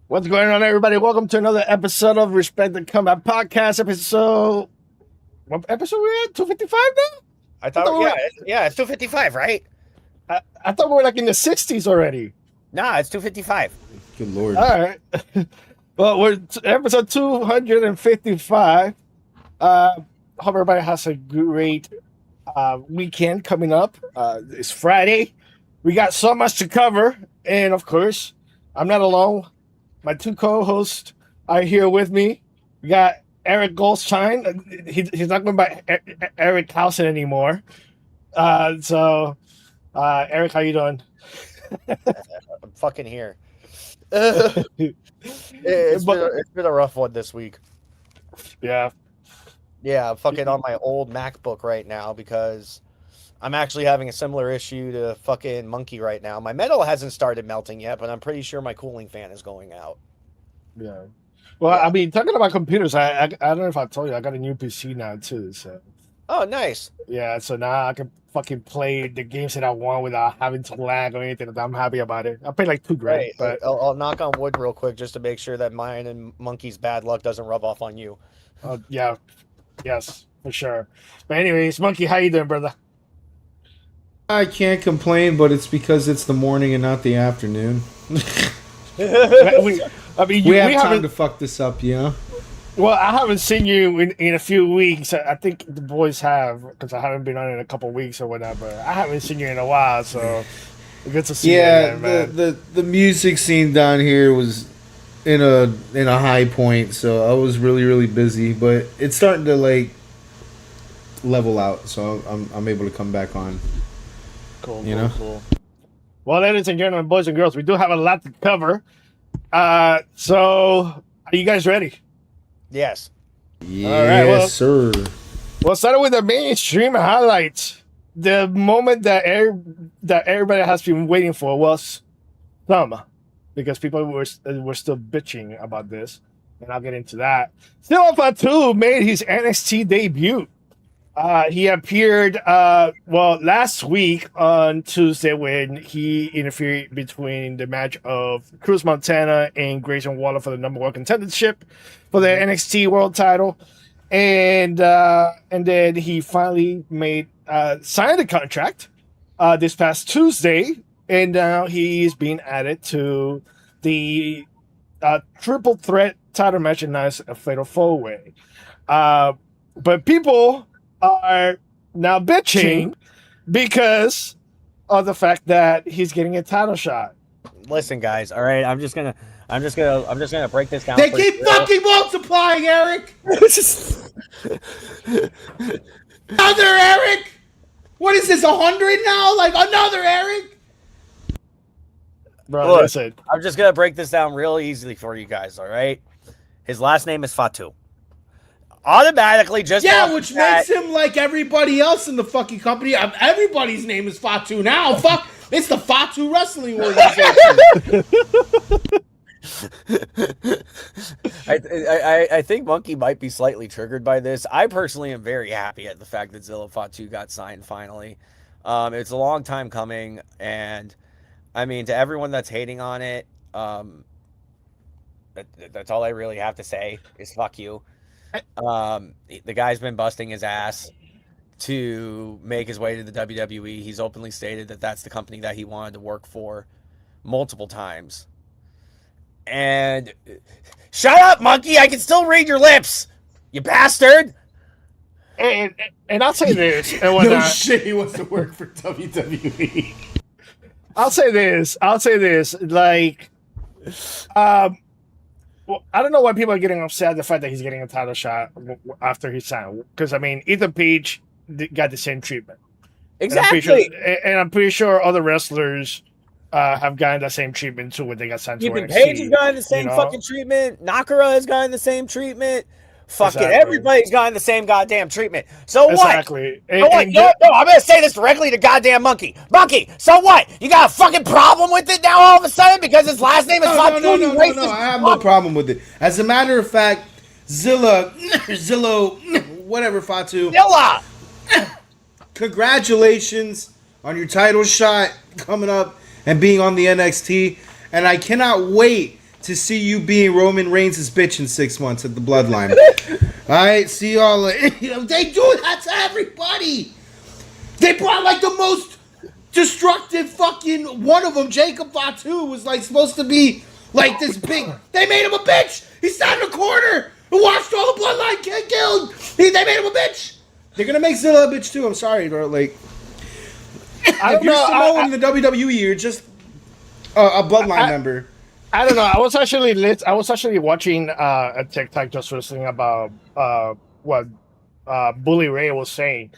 What's going on, everybody? Welcome to another episode of Respect the Combat Podcast. What episode we at? 255 now? I I thought thought, we yeah, were, it's 255, right? I thought we were like in the 60s already. Nah, it's 255. Good lord. All right. Well, we're episode 255. Hope everybody has a great weekend coming up. It's Friday. We got so much to cover. And of course, I'm not alone. My two co-hosts are here with me. We got Eric Goldstein. He's not going by Eric Towson anymore. Eric, how you doing? I'm fucking here. It's been a rough one this week. Yeah. Yeah, I'm fucking on my old MacBook right now because I'm actually having a similar issue to fucking Monkey right now. My metal hasn't started melting yet, but I'm pretty sure my cooling fan is going out. Yeah. Well, Yeah. I mean, talking about computers, I don't know if I told you, I got a new PC now too. So Oh, nice. yeah, so now I can fucking play the games that I want without having to lag or anything. I'm happy about it. I paid like $2,000, Right. but I'll knock on wood real quick just to make sure that mine and Monkey's bad luck doesn't rub off on you. yeah, yes, for sure. But anyways, Monkey, how you doing, brother? I can't complain, but it's because it's the morning and not the afternoon. we have We have time haven't. to fuck this up, yeah. Well, I haven't seen you in a few weeks. I think the boys have because I haven't been on in a couple weeks or whatever. I haven't seen you in a while, so it's good to see you Yeah, again, man. the music scene down here was in a high point, so I was really busy, but it's starting to like level out, so I'm able to come back on. Cool, You know? cool. Well, ladies and gentlemen, boys and girls, we do have a lot to cover. So are you guys ready? Yes. Yeah, well- sir. Well, starting with the mainstream highlights. The moment that everybody has been waiting for was some, because people were still bitching about this, and I'll get into that. Still Fatu made his NXT debut. He appeared last week on Tuesday when he interfered between the match of Cruz Montana and Grayson Waller for the number one contendership for the NXT World Title, and then he finally signed the contract this past Tuesday, and now he's being added to the triple threat title match and now it's a fatal four way. But people are now bitching because of the fact that he's getting a title shot. Listen, guys. All right, I'm just gonna break this down. They for you. keep fucking multiplying, Eric. Another Eric. What is this? 100 now? Like another Eric? Bro, Look. listen. I'm just gonna break this down real easily for you guys. All right. His last name is Fatu. Automatically, just Yeah, off which the bat- makes him like everybody else in the fucking company. Everybody's name is Fatu now. Fuck, it's the Fatu Wrestling Organization. I think Monkey might be slightly triggered by this. I personally am very happy at the fact that Zilla Fatu got signed finally. It's a long time coming, and I mean, to everyone that's hating on it, that's all I really have to say is fuck you. The guy's been busting his ass to make his way to the WWE. He's openly stated that that's the company that he wanted to work for multiple times. And shut up, Monkey! I can still read your lips, you bastard! And I'll say this and No whatnot. shit, he wants to work for WWE. I'll say this. Like, well, I don't know why people are getting upset at the fact that he's getting a title shot after he signed. Because I mean, Ethan Page got the same treatment. Exactly. And I'm pretty sure other wrestlers have gotten the same treatment too when they got signed to Ethan NXT. Page has gotten the same you know? fucking treatment. Nakara has gotten the same treatment. Fucking Exactly. everybody's gotten the same goddamn treatment. So Exactly. what? So what? No, I'm gonna say this directly to goddamn Monkey. Monkey, so what? You got a fucking problem with it now all of a sudden because his last name is Fatu? No, you racist I have no fuck? problem with it. As a matter of fact, Zillow, whatever, Fatu. Zilla! Congratulations on your title shot coming up and being on the NXT. And I cannot wait to see you being Roman Reigns' bitch in 6 months at the Bloodline. All right, see y'all. They do that to everybody. They brought like the most destructive fucking one of them. Jacob Fatu was like supposed to be like this big. They made him a bitch. He sat in a corner and watched all the Bloodline get killed. They made him a bitch. They're gonna make Zilla a bitch too. I'm sorry, bro. Like, if you're Samoan in the WWE, you're just a Bloodline member. I don't know. I was actually watching a TikTok just listening about what Bully Ray was saying,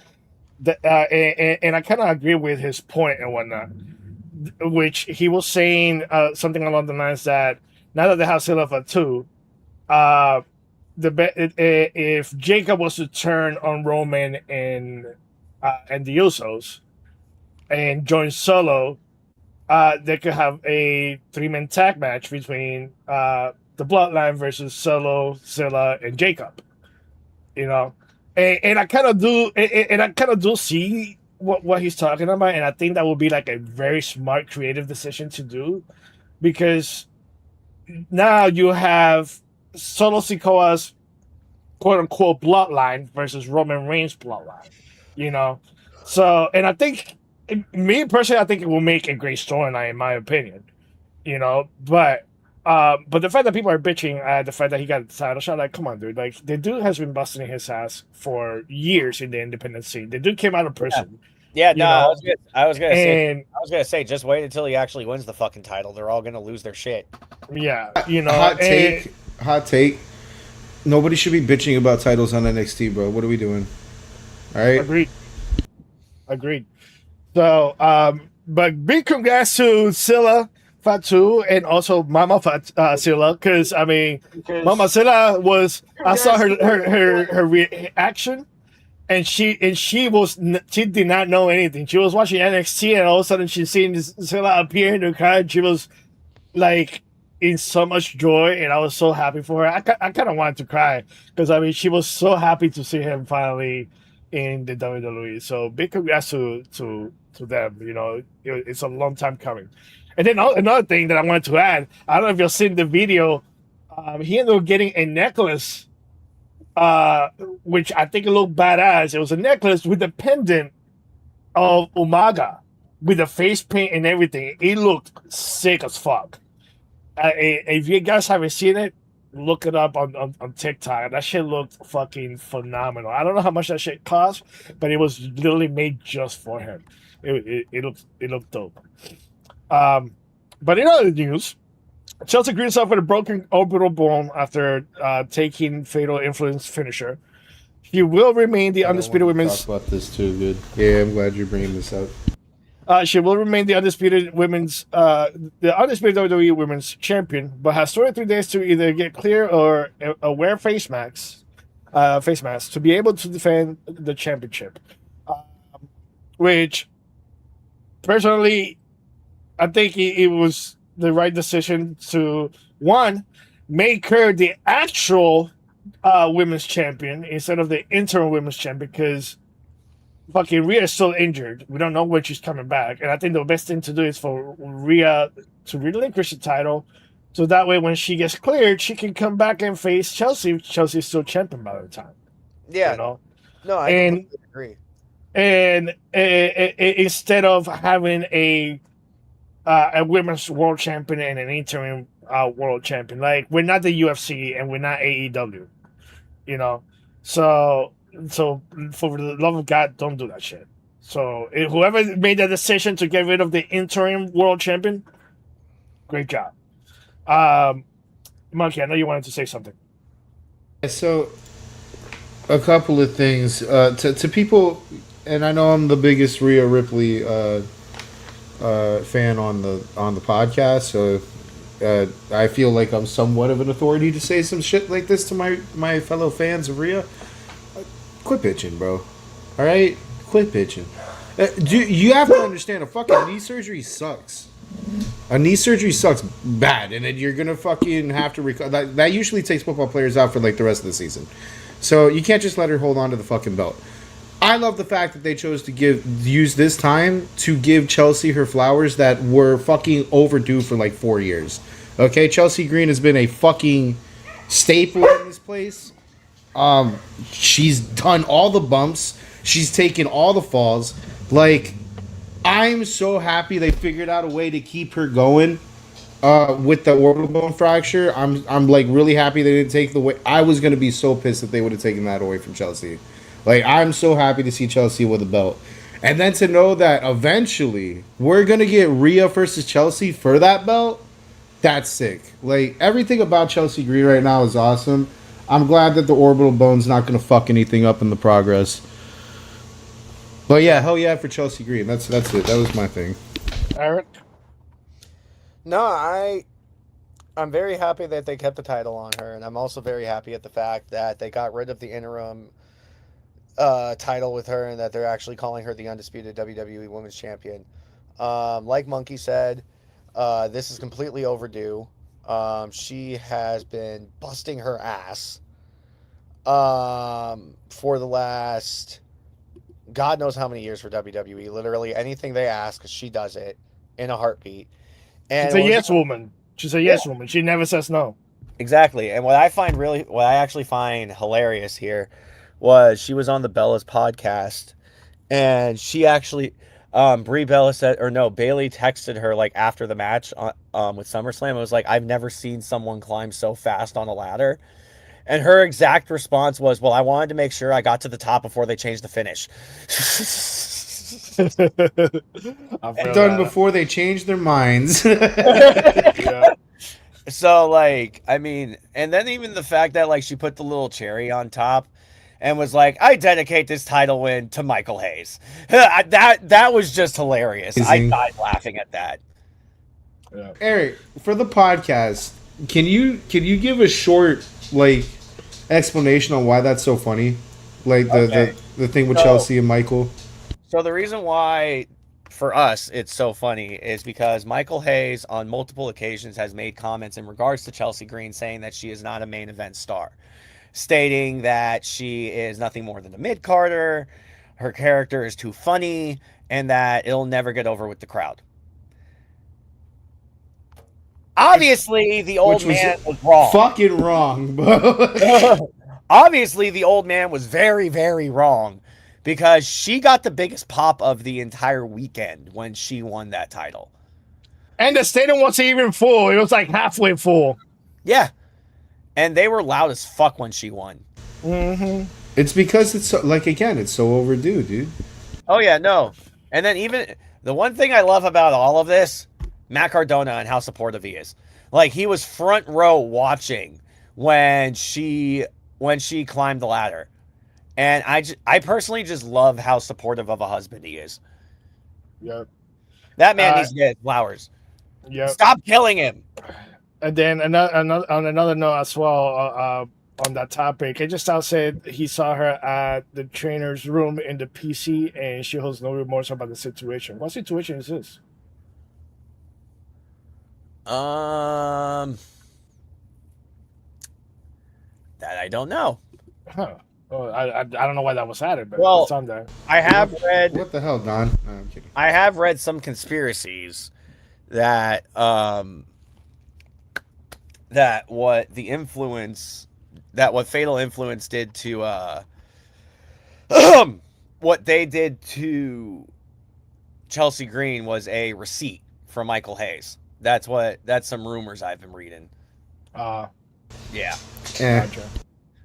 and I kind of agree with his point and whatnot. Which he was saying something along the lines that now that they have Zilla Fatu, if Jacob was to turn on Roman and the Usos and join Solo, they could have a 3-man tag match between the Bloodline versus Solo, Zilla, and Jacob. You know, and I kind of do see what he's talking about, and I think that would be like a very smart, creative decision to do, because now you have Solo Sikoa's quote unquote bloodline versus Roman Reigns' bloodline. You know, so and I think. Me personally, I think it will make a great storyline, in my opinion. You know, but the fact that people are bitching at the fact that he got the title shot, like, come on, dude! Like, the dude has been busting his ass for years in the independent scene. The dude came out of prison. Yeah, no, I was gonna say, just wait until he actually wins the fucking title. They're all gonna lose their shit. Yeah, you know. Hot take. Nobody should be bitching about titles on NXT, bro. What are we doing? All right. Agreed. So, but big congrats to Zilla Fatu and also Mama Zilla, because I mean, Mama Zilla was. I saw her reaction, and she did not know anything. She was watching NXT, and all of a sudden she's seeing Zilla appear in the car, and she was like in so much joy, and I was so happy for her. I kind of wanted to cry because I mean, she was so happy to see him finally in the WWE. So big congrats to them. You know, it's a long time coming. And then another thing that I wanted to add, I don't know if you've seen the video, he ended up getting a necklace, which I think it looked badass. It was a necklace with a pendant of Umaga with the face paint and everything. It looked sick as fuck. If you guys haven't seen it, look it up on TikTok. That shit looked fucking phenomenal. I don't know how much that shit cost, but it was literally made just for him. It looked dope. But in other news, Chelsea Green suffered a broken orbital bone after taking Fatal Influence finisher. She will remain the undisputed women's. Talk about this too, good. Yeah, I'm glad you're bringing this up. She will remain the undisputed WWE Women's Champion, but has 23 days to either get clear or wear face masks to be able to defend the championship. Which, personally, I think it was the right decision to, one, make her the actual women's champion instead of the interim women's champion, because fucking Rhea's still injured. We don't know when she's coming back. And I think the best thing to do is for Rhea to relinquish the title, so that way when she gets cleared, she can come back and face Chelsea. Chelsea's still champion by the time. Yeah. You know? No, I completely agree. And instead of having a women's world champion and an interim world champion, like, we're not the UFC and we're not AEW, you know? So for the love of God, don't do that shit. So whoever made that decision to get rid of the interim world champion, great job. Monkey, I know you wanted to say something. So, a couple of things to people, and I know I'm the biggest Rhea Ripley fan on the podcast, so I feel like I'm somewhat of an authority to say some shit like this to my fellow fans of Rhea. Quit bitching, bro. All right, quit bitching. You have to understand, a fucking knee surgery sucks. A knee surgery sucks bad, and then you're gonna fucking have to recover. That usually takes football players out for like the rest of the season. So you can't just let her hold on to the fucking belt. I love the fact that they chose to use this time to give Chelsea her flowers that were fucking overdue for like 4 years. Okay, Chelsea Green has been a fucking staple in this place. She's done all the bumps. She's taken all the falls. Like, I'm so happy they figured out a way to keep her going. With the orbital bone fracture, I'm like really happy they didn't take the way. I was gonna be so pissed if they would have taken that away from Chelsea. Like, I'm so happy to see Chelsea with a belt, and then to know that eventually we're gonna get Rhea versus Chelsea for that belt. That's sick. Like, everything about Chelsea Green right now is awesome. I'm glad that the orbital bone's not gonna fuck anything up in the progress. But yeah, hell yeah for Chelsea Green. That's it. That was my thing. Eric? No, I'm very happy that they kept the title on her, and I'm also very happy at the fact that they got rid of the interim title with her, and that they're actually calling her the undisputed WWE Women's Champion. Like Monkey said, this is completely overdue. She has been busting her ass for the last God knows how many years for WWE. Literally anything they ask, she does it in a heartbeat. And She's a yes woman. She's a yes woman. She never says no. Exactly. And what I actually find hilarious here was she was on the Bella's podcast, and she actually Brie Bella said, or no, Bailey texted her like after the match with SummerSlam. It was like, I've never seen someone climb so fast on a ladder. And her exact response was, well, I wanted to make sure I got to the top before they changed the finish. Done before they changed their minds. Yeah. So, like, I mean, and then even the fact that, like, she put the little cherry on top and was like, I dedicate this title win to Michael Hayes. That was just hilarious. Amazing. I died laughing at that. Yeah. Eric, for the podcast, can you give a short like explanation on why that's so funny? Like the thing with Chelsea and Michael. So the reason why for us it's so funny is because Michael Hayes on multiple occasions has made comments in regards to Chelsea Green saying that she is not a main event star, stating that she is nothing more than a mid-carder, her character is too funny, and that it'll never get over with the crowd. Obviously, the old man was wrong. Fucking wrong, bro. Obviously, the old man was very, very wrong, because she got the biggest pop of the entire weekend when she won that title. And the stadium wasn't even full. It was like halfway full. Yeah. And they were loud as fuck when she won. Mm-hmm. It's because it's so, like, again, it's so overdue, dude. Oh, yeah, no. And then even the one thing I love about all of this, Matt Cardona and how supportive he is. Like, he was front row watching when she climbed the ladder. And I personally just love how supportive of a husband he is. Yep. That man needs to get flowers. Yep. Stop killing him. And then on another note as well, on that topic, AJ Styles said he saw her at the trainer's room in the PC, and she holds no remorse about the situation. What situation is this? That I don't know. Huh. Oh, I don't know why that was added, but Well, it's on there. I have read What the hell, Don? No, I'm kidding. I have read some conspiracies that that what Fatal Influence did to what they did to Chelsea Green was a receipt from Michael Hayes. That's some rumors I've been reading. Yeah. Gotcha.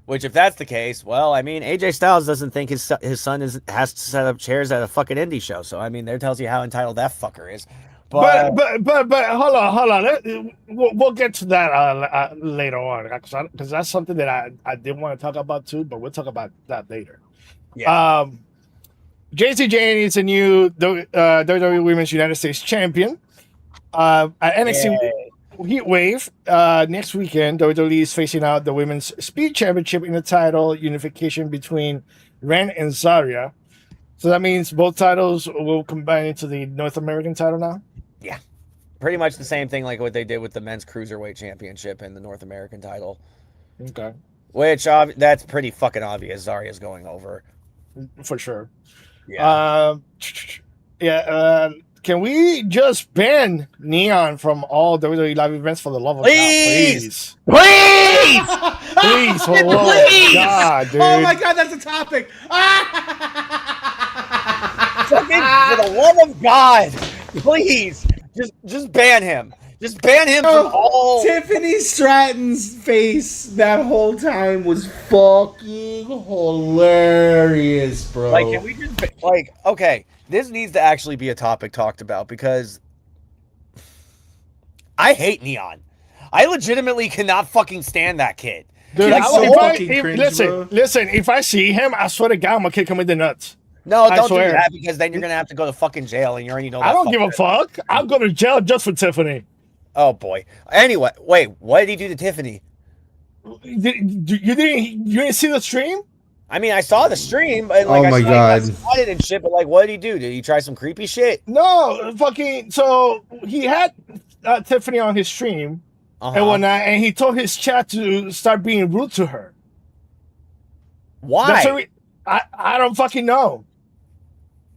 Which, if that's the case, well, I mean, AJ Styles doesn't think his son has to set up chairs at a fucking indie show. So, I mean, that tells you how entitled that fucker is. But hold on. We'll get to that later on, because that's something that I did want to talk about too. But we'll talk about that later. Yeah. JC Jane is a new WWE Women's United States Champion. At NXT Heat Wave next weekend, WWE is facing out the Women's Speed Championship in the title unification between Ren and Zarya. So that means both titles will combine into the North American title now? Yeah. Pretty much the same thing like what they did with the Men's Cruiserweight Championship and the North American title. Okay. Which, that's pretty fucking obvious. Zarya's going over. For sure. Yeah. can we just ban Neon from all WWE live events for the love of Please! God, please, for the love of God, dude. Oh my god, that's a topic. Fucking, for the love of God, please, just ban him. Just ban him from all. Tiffany Stratton's face that whole time was fucking hilarious, bro. Like, can we just okay? This needs to actually be a topic talked about because I hate Neon. I legitimately cannot fucking stand that kid. Dude, He's so fucking cringe, bro. listen, if I see him, I swear to God, I'm gonna kick him in the nuts. No, I don't do swear. that because then you're gonna have to go to fucking jail, and you already know that. I don't give a fuck. I'll go to jail just for Tiffany. Oh boy. Anyway, wait. What did he do to Tiffany? You didn't see the stream? I mean, I saw the stream, and like, Oh my I saw God. he got spotted and shit. But like, what did he do? Did he try some creepy shit? No, fucking. So he had Tiffany on his stream and whatnot, and he told his chat to start being rude to her. Why? I don't fucking know.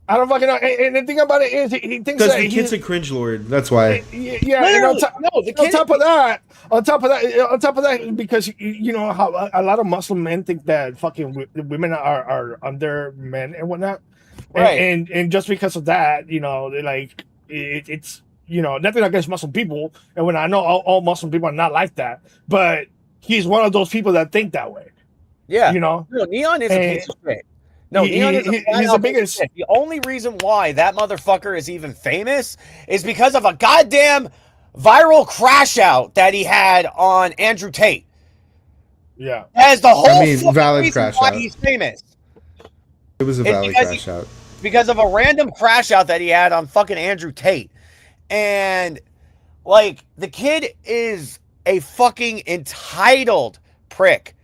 I don't fucking know. And the thing about it is, he thinks Because that the kid's a cringe lord. That's why. Yeah. And on top of that, because you know how a lot of Muslim men think that fucking women are under men and whatnot, Right? And just because of that, you know, they're like it's you know nothing against Muslim people, and when I know all Muslim people are not like that, but he's one of those people that think that way. Yeah. You know, no, Neon is a piece of shit. No, Neon is he's the biggest. The only reason why that motherfucker is even famous is because of a goddamn viral crash out that he had on Andrew Tate. Yeah, As the whole fucking valid reason crash why out. he's famous. It was a It's valid because crash out. Because of a random crash out that he had on fucking Andrew Tate. And like the kid is a fucking entitled prick.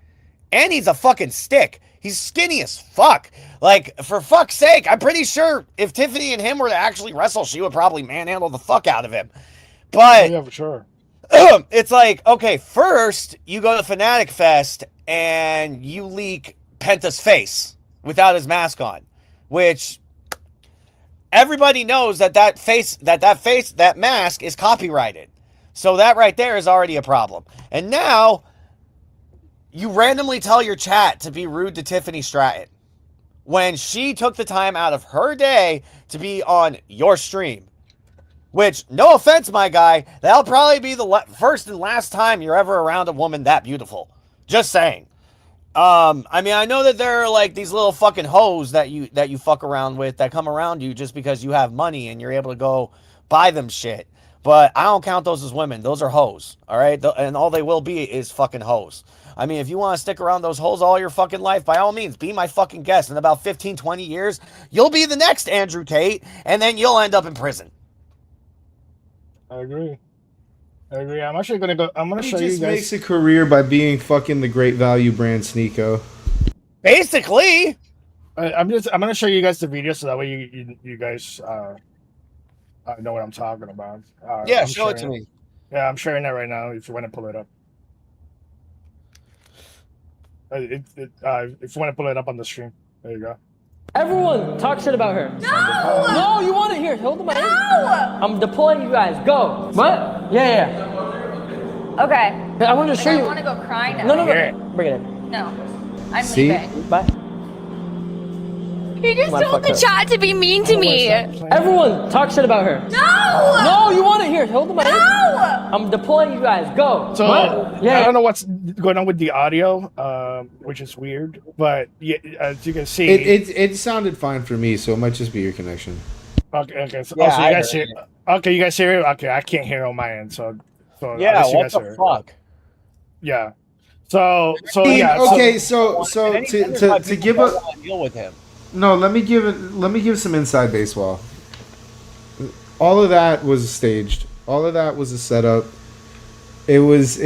And he's a fucking stick. He's skinny as fuck. Like, for fuck's sake, I'm pretty sure if Tiffany and him were to actually wrestle, she would probably manhandle the fuck out of him. But yeah, for sure. It's like, okay, first you go to Fanatic Fest and you leak Penta's face without his mask on, which everybody knows that that mask is copyrighted. So that right there is already a problem. And now you randomly tell your chat to be rude to Tiffany Stratton when she took the time out of her day to be on your stream. Which, no offense, my guy, that'll probably be the first and last time you're ever around a woman that beautiful. Just saying. I mean, I know that there are like these little fucking hoes that you fuck around with that come around you just because you have money and you're able to go buy them shit. But I don't count those as women. Those are hoes. All right? And all they will be is fucking hoes. I mean, if you want to stick around those hoes all your fucking life, by all means, be my fucking guest. In about 15, 20 years, you'll be the next Andrew Tate, and then you'll end up in prison. I agree. I'm actually gonna go. I'm gonna show you He just guys. makes a career by being fucking the great value brand Sneeko. Basically. I'm gonna show you guys the video so that way you guys know what I'm talking about. Yeah, I'm show it to sharing me. Yeah, I'm sharing that right now. If you want to pull it up. If you want to pull it up on the stream, there you go. Everyone talk shit about her. No! No, you want it here. Hold the mic. No! I'm deploying you guys. Go. What? Yeah. Okay. I wanted to show I you. want to go cry now. No. Bring it in. No. I'm See? leaving. Bye. You just told the chat to be mean to me. Everyone talk shit about her. No! No, you want it here. Hold the mic. No! I'm deploying you guys. Go. So What? I don't know what's going on with the audio, which is weird. But yeah, as you can see, It sounded fine for me, so it might just be your connection. okay. So, Yeah, so you I guys heard hear? Okay, you guys hear it? Okay, I can't hear on my end. So at Yeah, least you what guys the hear it. fuck? Yeah. So yeah. Okay, so And any other to people give don't a wanna deal with him. no, let me give some inside baseball. All of that was staged. All of that was a setup. It was.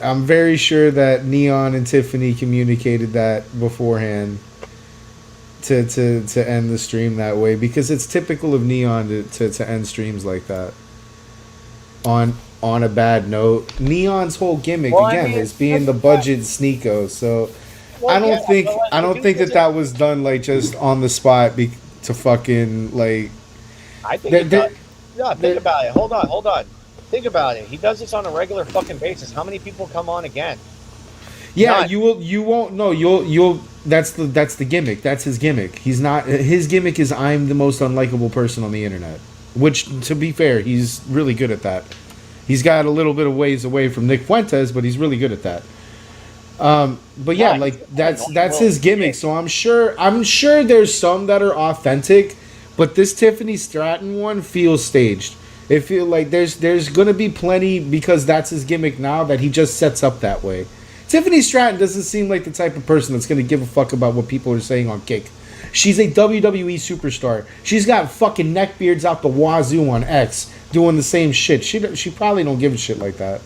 I'm very sure that Neon and Tiffany communicated that beforehand to end the stream that way, because it's typical of Neon to end streams like that. On a bad note, Neon's whole gimmick Well, I again mean, is being the budget Sneeko. So Well, I don't yeah, think but, like, I don't think that was done like just on the spot to fucking like. I think There, he there, does. Yeah, think about it. Hold on. Think about it. He does this on a regular fucking basis. How many people come on again? Yeah, None. you won't know. You'll that's the gimmick. That's his gimmick. He's not his gimmick is I'm the most unlikable person on the internet. Which, to be fair, he's really good at that. He's got a little bit of ways away from Nick Fuentes, but he's really good at that. But yeah, Right. like that's his gimmick. So I'm sure there's some that are authentic, but this Tiffany Stratton one feels staged. It feel like there's gonna be plenty because that's his gimmick now that he just sets up that way. Tiffany Stratton doesn't seem like the type of person that's gonna give a fuck about what people are saying on Kick. She's a WWE superstar. She's got fucking neckbeards out the wazoo on X doing the same shit. She probably don't give a shit like that.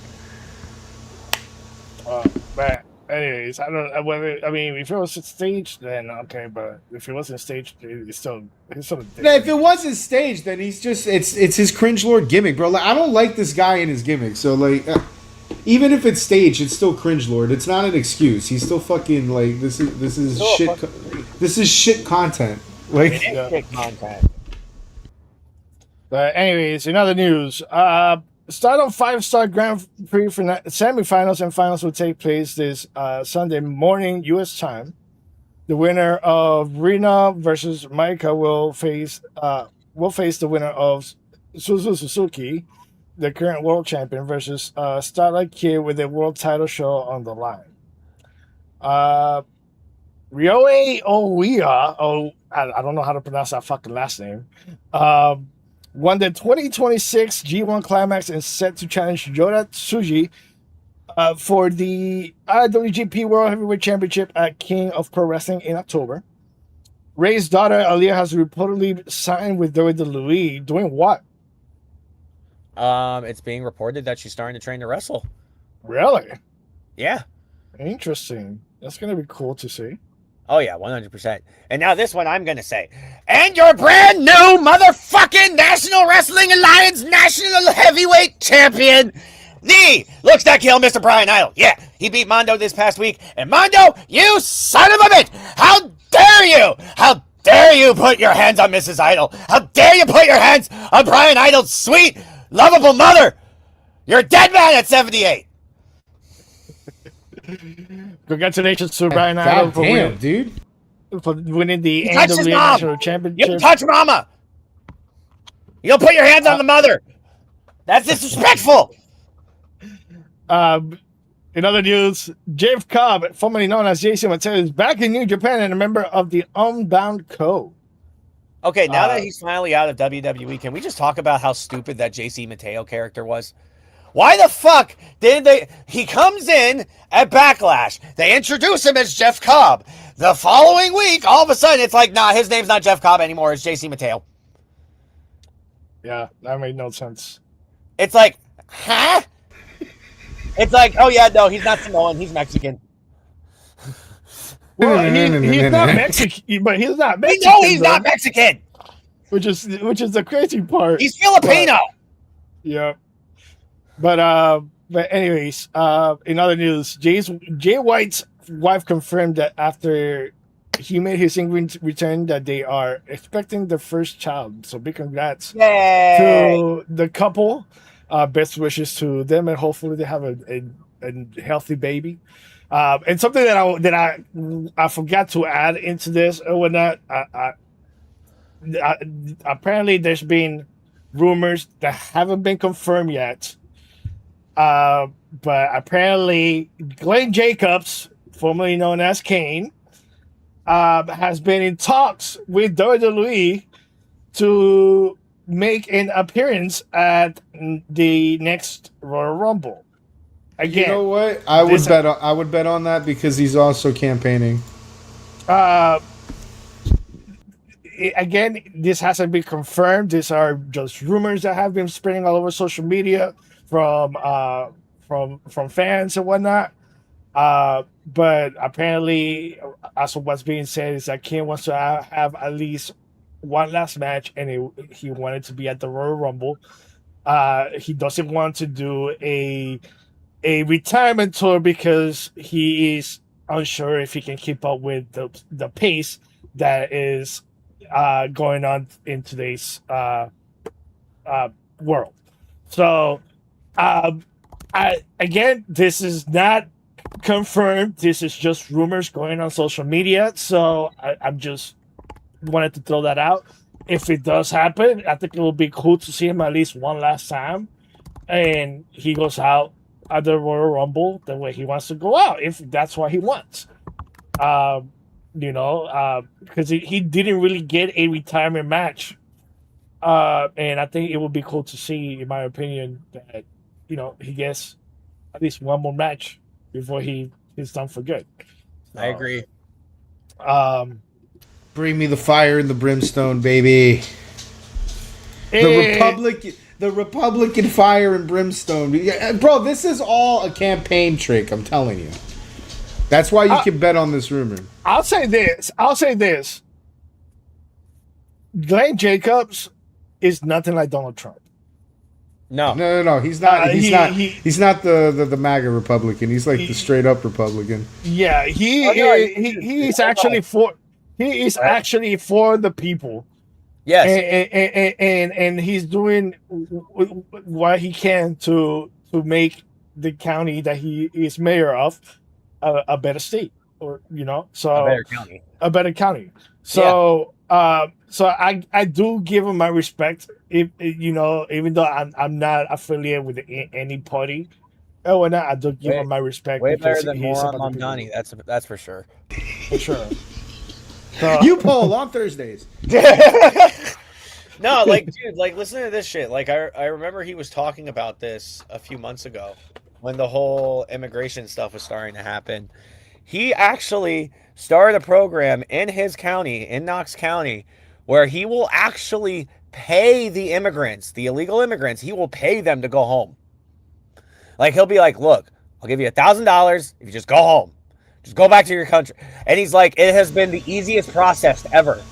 But anyways, I don't whether I mean if it was staged, then okay. But if it wasn't staged, it's still Yeah, if it wasn't staged, then he's just it's his cringe lord gimmick, bro. Like I don't like this guy and his gimmick. So like, even if it's staged, it's still cringe lord. It's not an excuse. He's still fucking like this is Still a shit. fucking This is shit content. Like Yeah. Kick content. But anyways, in other news, Stardom 5-star Grand Prix for semifinals and finals will take place this Sunday morning U.S. time. The winner of Rina versus Maika will face the winner of Suzuki, the current world champion, versus Starlight Kid with the world title show on the line. Ryohei Oiya, I don't know how to pronounce that fucking last name, won the 2026 G1 Climax and set to challenge Yota Tsuji for the IWGP World Heavyweight Championship at King of Pro Wrestling in October. Ray's daughter, Aaliyah, has reportedly signed with WWE. Doing what? It's being reported that she's starting to train to wrestle. Really? Yeah. Interesting. That's going to be cool to see. Oh yeah, 100%. And now this one I'm gonna say. And your brand new motherfucking National Wrestling Alliance National Heavyweight Champion, the looks like kill Mr. Brian Idol. Yeah, he beat Mondo this past week. And Mondo, you son of a bitch! How dare you? How dare you put your hands on Mrs. Idol? How dare you put your hands on Brian Idol's sweet, lovable mother? You're a dead man at 78. Congratulations to Brian Idol God damn, dude. for winning the touched his NWA mom. National You Championship. don't touch mama. You don't put your hands on the mother. That's disrespectful. In other news, Jeff Cobb, formerly known as Jason Mateo, is back in New Japan and a member of the Unbound Co. Okay, now that he's finally out of WWE, can we just talk about how stupid that JC Mateo character was? Why the fuck did they... He comes in at Backlash. They introduce him as Jeff Cobb. The following week, all of a sudden, it's like, nah, his name's not Jeff Cobb anymore. It's JC Mateo. Yeah, that made no sense. It's like, huh? It's like, oh yeah, no, he's not Samoan. He's Mexican. Well, he's not Mexican, but he's not We Mexican. know he's though, not Mexican. which is the crazy part. He's Filipino. Yeah. But anyways, in other news, Jay White's wife confirmed that after he made his England return that they are expecting their first child. So big congrats Yay. to the couple. Best wishes to them, and hopefully they have a healthy baby. And something that I forgot to add into this or whatnot. Apparently, there's been rumors that haven't been confirmed yet. But apparently, Glenn Jacobs, formerly known as Kane, has been in talks with WWE to make an appearance at the next Royal Rumble. Again, You know what? I would bet on that because he's also campaigning. Again, this hasn't been confirmed. These are just rumors that have been spreading all over social media from fans and whatnot. But apparently, as of what's being said, is that Ken wants to have at least one last match, and he wanted to be at the Royal Rumble. He doesn't want to do a retirement tour because he is unsure if he can keep up with the pace that is going on in today's world. So, this is not confirmed. This is just rumors going on social media. So I'm just wanted to throw that out. If it does happen, I think it will be cool to see him at least one last time, and he goes out at the Royal Rumble the way he wants to go out, if that's what he wants. Because he didn't really get a retirement match. And I think it would be cool to see, in my opinion, that he gets at least one more match before he's done for good. I agree. Bring me the fire and the brimstone, baby. The Republican fire and brimstone. Yeah, bro, this is all a campaign trick, I'm telling you. That's why you can bet on this rumor. I'll say this. Glenn Jacobs is nothing like Donald Trump. No. He's not. He's not the MAGA Republican. He's like the straight up Republican. Yeah, he's actually for. He is actually for the people. Yes, and he's doing what he can to make the county that he is mayor of a better state, or so a better county. So so I do give him my respect. If even though I'm not affiliated with any party or whatnot, I do give him my respect. Way better than Moron Mamdani. That's for sure. For sure. You poll on Thursdays. No, dude, listen to this shit. I remember he was talking about this a few months ago when the whole immigration stuff was starting to happen. He actually started a program in his county, in Knox County, where he will actually pay the immigrants, the illegal immigrants, he will pay them to go home. He'll be like, look, I'll give you $1,000 if you just go home. Just go back to your country. And he's like, it has been the easiest process ever.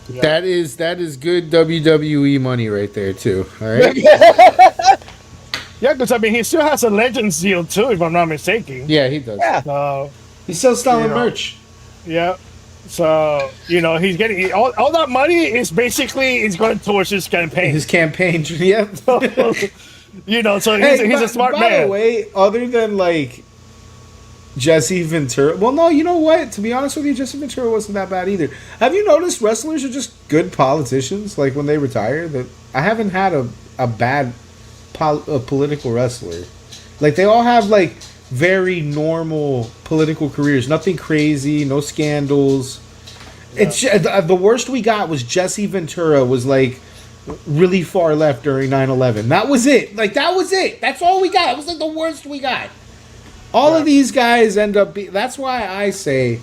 Yeah. That is good WWE money right there too. All right. Yeah, because he still has a Legends deal too, if I'm not mistaken. Yeah, he does. Yeah. He's still selling merch. Yeah. So he's getting all that money is going towards his campaign. His campaign. Yeah. So he's a smart man. By the way, other than Jesse Ventura. Well, no, you know what? To be honest with you, Jesse Ventura wasn't that bad either. Have you noticed wrestlers are just good politicians? When they retire, that I haven't had a bad political wrestler. They all have very normal political careers. Nothing crazy, no scandals. Yeah. It's the worst we got was Jesse Ventura was really far left during 9/11. That was it. That was it. That's all we got. It was the worst we got. All of these guys end up being... That's why I say,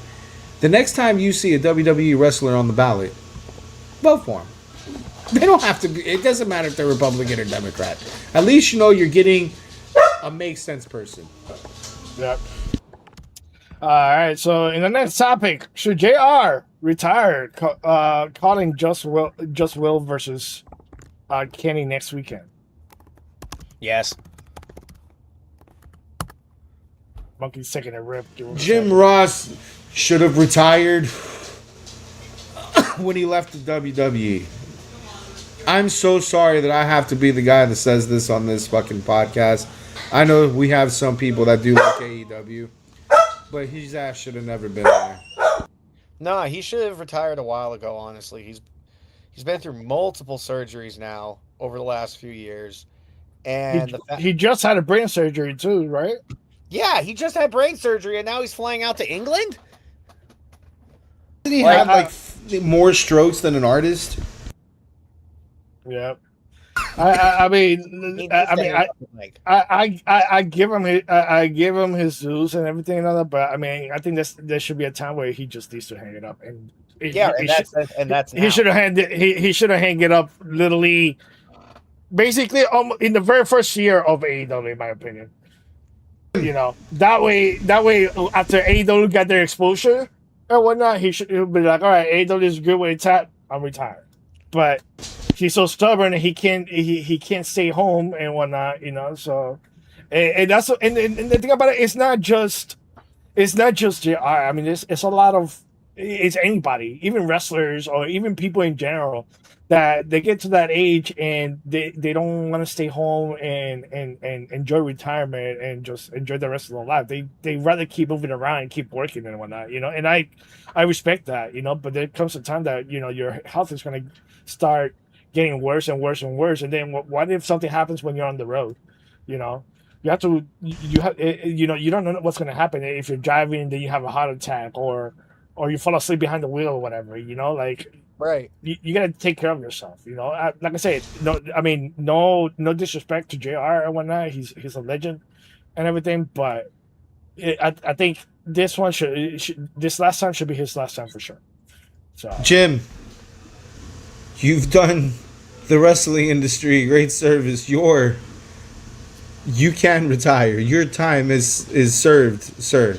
the next time you see a WWE wrestler on the ballot, vote for him. They don't have to be... It doesn't matter if they're Republican or Democrat. At least you're getting a makes sense person. Yep. All right, so in the next topic, should JR retire calling Just Will versus Kenny next weekend? Yes. Monkey's taking a rip. Jim Ross should have retired when he left the WWE. I'm so sorry that I have to be the guy that says this on this fucking podcast. I know we have some people that do like AEW, but his ass should have never been there. No, he should have retired a while ago, honestly. He's been through multiple surgeries now over the last few years. And he just had a brain surgery too, right? Yeah, he just had brain surgery, and now he's flying out to England? Didn't he have, more strokes than an artist? Yeah. I give him his dues and everything and all that, but I think there should be a time where he just needs to hang it up, and he should have hang it up literally, basically, in the very first year of AEW, in my opinion. That way after AEW got their exposure and whatnot, he'll be like, all right, AEW is good where it's at, I'm retired. But he's so stubborn and he can't stay home and whatnot, so and that's and the thing about it, it's not just JR. It's a lot of, it's anybody, even wrestlers or even people in general that they get to that age and they don't want to stay home and enjoy retirement and just enjoy the rest of their life. They rather keep moving around and keep working and whatnot, you know. And I respect that, you know. But there comes a time that you know your health is going to start getting worse and worse and worse. And then what if something happens when you're on the road, you know? You have to you have you know you don't know what's going to happen if you're driving and then you have a heart attack or you fall asleep behind the wheel or whatever, you know, like Right. you gotta take care of yourself. You know, like I said, no, I mean, no disrespect to Jr. and whatnot. He's a legend and everything, but I think this one this last time should be his last time for sure. So Jim, you've done the wrestling industry a great service. You can retire. Your time is served, sir.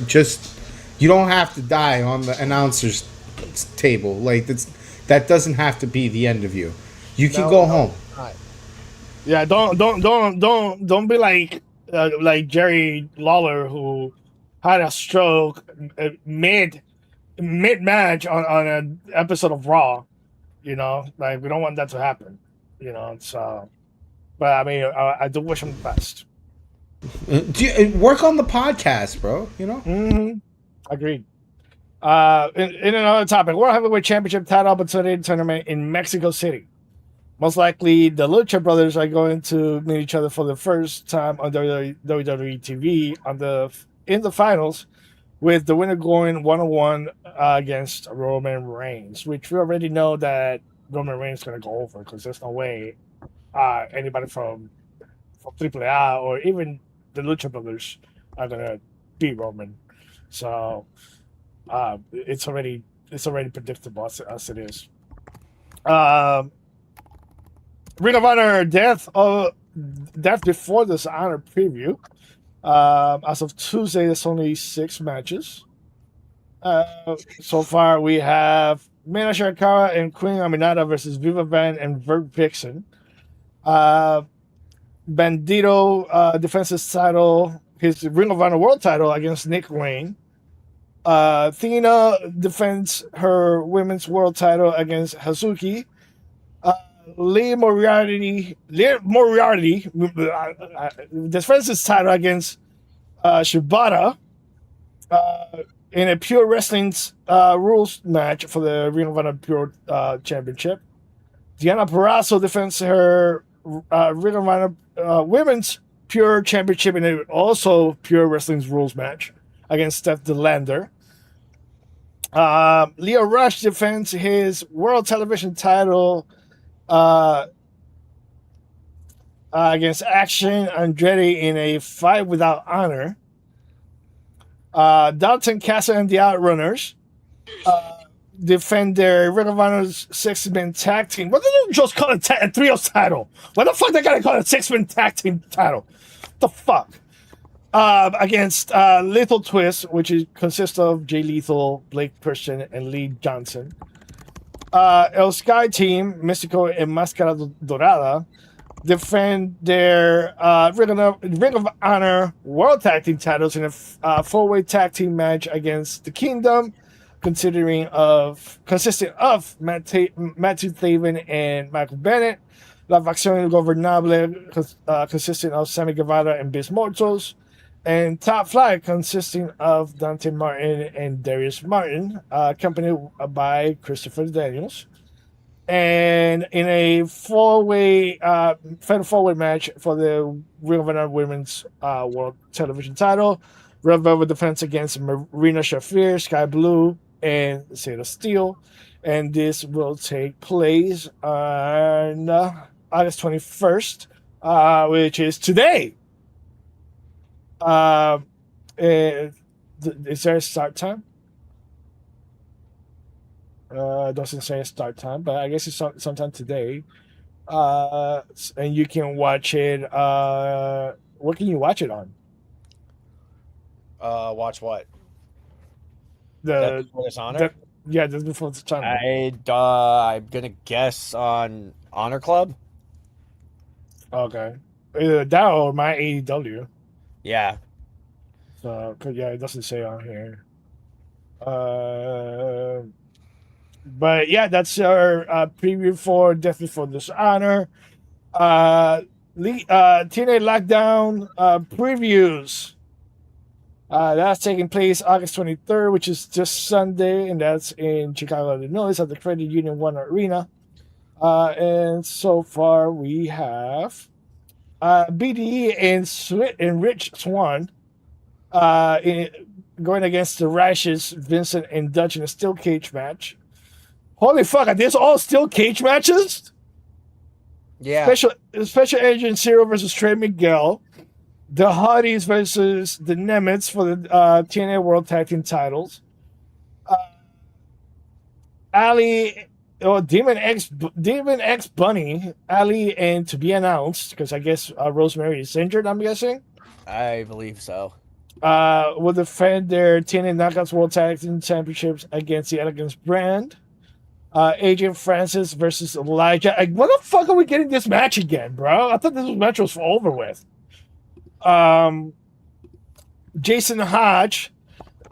Just you don't have to die on the announcer's table. Like that doesn't have to be the end of you. You can go home. Right. yeah, don't be like Jerry Lawler who had a stroke mid match on an episode of Raw. You know, like we don't want that to happen. You know, so. But I mean, I do wish him the best. Work on the podcast, bro. You know. Mm-hmm. Agreed. In another topic, World Heavyweight Championship title opportunity tournament in Mexico City. Most likely, the Lucha Brothers are going to meet each other for the first time on WWE TV in the finals, with the winner going 1-1 against Roman Reigns, which we already know that Roman Reigns is going to go over because there's no way anybody from AAA or even the Lucha Brothers are going to beat Roman. So it's already predictable as it is. Ring of Honor death before this honor preview. As of Tuesday, there's only 6 matches. So far, we have Mina Shirakawa and Queen Aminata versus Viva Van and Vert Vixen. Bandito defends his title, his Ring of Honor World title against Nick Wayne. Athena defends her women's world title against Hazuki. Lee Moriarty defends his title against Shibata in a Pure Wrestling's rules match for the Ring of Honor Pure Championship. Diana Perazzo defends her Ring of Honor Women's Pure Championship in a also Pure Wrestling's rules match against Steph DeLander. Leo Rush defends his World Television title against Action Andretti in a fight without honor. Dalton Castle and the Outrunners defend their Ring of Honor's 6-man tag team. Why don't they just call it a trios title? Why the fuck they gotta call it a 6-man tag team title? What the fuck? Against Lethal Twist, which consists of Jay Lethal, Blake Christian, and Lee Johnson. El Sky Team, Mystico and Máscara Dorada, defend their Ring of Honor World Tag Team titles in a 4-way tag team match against the Kingdom, consisting of Matthew Thaven and Michael Bennett. La Facción Ingobernable, consisting of Sammy Guevara and Biz Mortos. And Top Flight, consisting of Dante Martin and Darius Martin, accompanied by Christopher Daniels. And in a 4-way match for the Ring of Honor Women's World Television title, Red Velvet defense against Marina Shafir, Sky Blue, and Zeta Steel. And this will take place on August 21st, which is today. Is there a start time? It doesn't say a start time, but I guess it's sometime today. And you can watch it. What can you watch it on? Watch what? The Honor. Yeah, that's before the time. I'm gonna guess on Honor Club. Okay, either that or my AEW. Yeah. So, yeah, it doesn't say on here. But yeah, that's our preview for Death Before Dishonor. TNA Lockdown previews. That's taking place August 23rd, which is just Sunday, and that's in Chicago, Illinois, at the Credit Union One Arena. And so far, we have BDE and Rich Swan going against the Rashes, Vincent and Dutch in a steel cage match. Holy fuck, are these all steel cage matches? Yeah. Special Agent Zero versus Trey Miguel. The Hardys versus the Nemitz for the TNA World Tag Team titles. Ali, or Demon X Bunny, Ali, and to be announced, because I guess Rosemary is injured, I'm guessing. I believe so. Will defend their TNA Knockouts World Tag Team Championships against the Elegance brand. Agent Francis versus Elijah. What the fuck are we getting this match again, bro? I thought this match was over with. Jason Hodge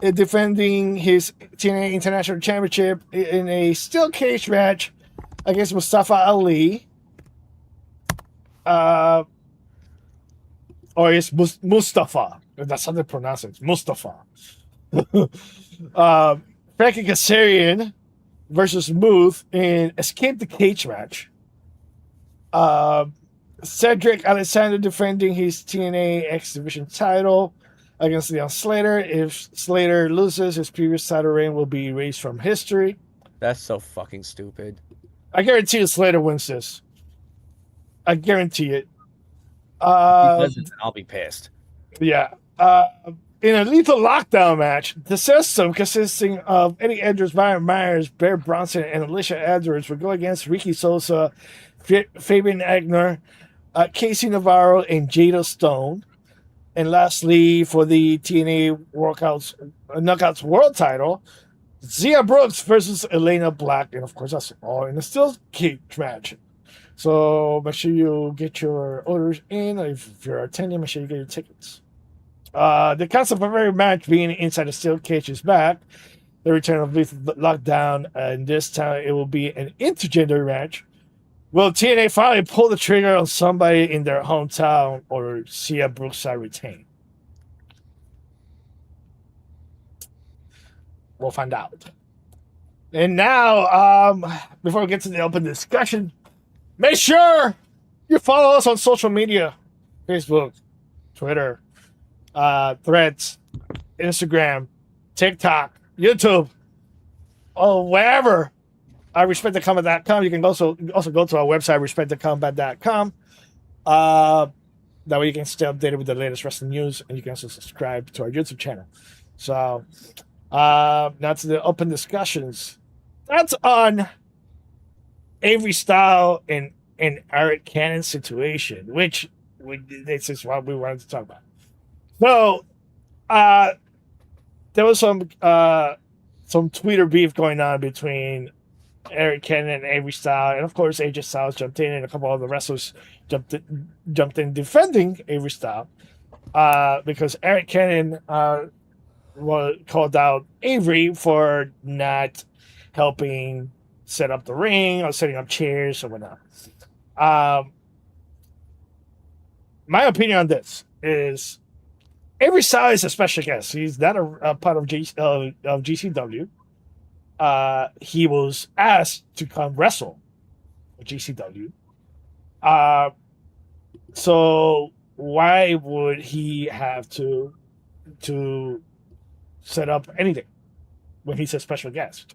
defending his TNA International Championship in a steel cage match against Mustafa Ali. Or it's Mustafa. That's how they pronounce it. Mustafa. Frankie Kazarian versus Muth in Escape the Cage match. Cedric Alexander defending his TNA X Division title against Leon Slater. If Slater loses, his previous title reign will be erased from history. That's so fucking stupid. I guarantee you Slater wins this. I guarantee it. If he doesn't, I'll be pissed. Yeah. In a lethal lockdown match, the system consisting of Eddie Edwards, Byron Myers, Bear Bronson, and Alicia Edwards will go against Ricky Sosa, Fabian Agner, Casey Navarro, and Jada Stone. And lastly, for the TNA Knockouts World title, Zia Brooks versus Elena Black. And of course, that's all in a steel cage match. So make sure you get your orders in. If you're attending, make sure you get your tickets. The concept of every match being inside a steel cage is back. The return of Lethal Lockdown, and this time it will be an intergender match. Will TNA finally pull the trigger on somebody in their hometown, or Sia Brookside retain? We'll find out. And now, before we get to the open discussion, make sure you follow us on social media: Facebook, Twitter, Threads, Instagram, TikTok, YouTube, wherever. RespectTheCombat.com. You can also go to our website, RespectTheCombat.com. That way you can stay updated with the latest wrestling news, and you can also subscribe to our YouTube channel. So, now to the open discussions. That's on Avery Style and Eric Cannon situation, which this is what we wanted to talk about. So, there was some Twitter beef going on between Eric Cannon and Avery Style, and of course AJ Styles jumped in, and a couple of the wrestlers jumped in defending Avery Style, because Eric Cannon called out Avery for not helping set up the ring or setting up chairs or whatnot. My opinion on this is Avery Style is a special guest. He's not a part of GCW. He was asked to come wrestle at GCW. So why would he have to set up anything when he's a special guest?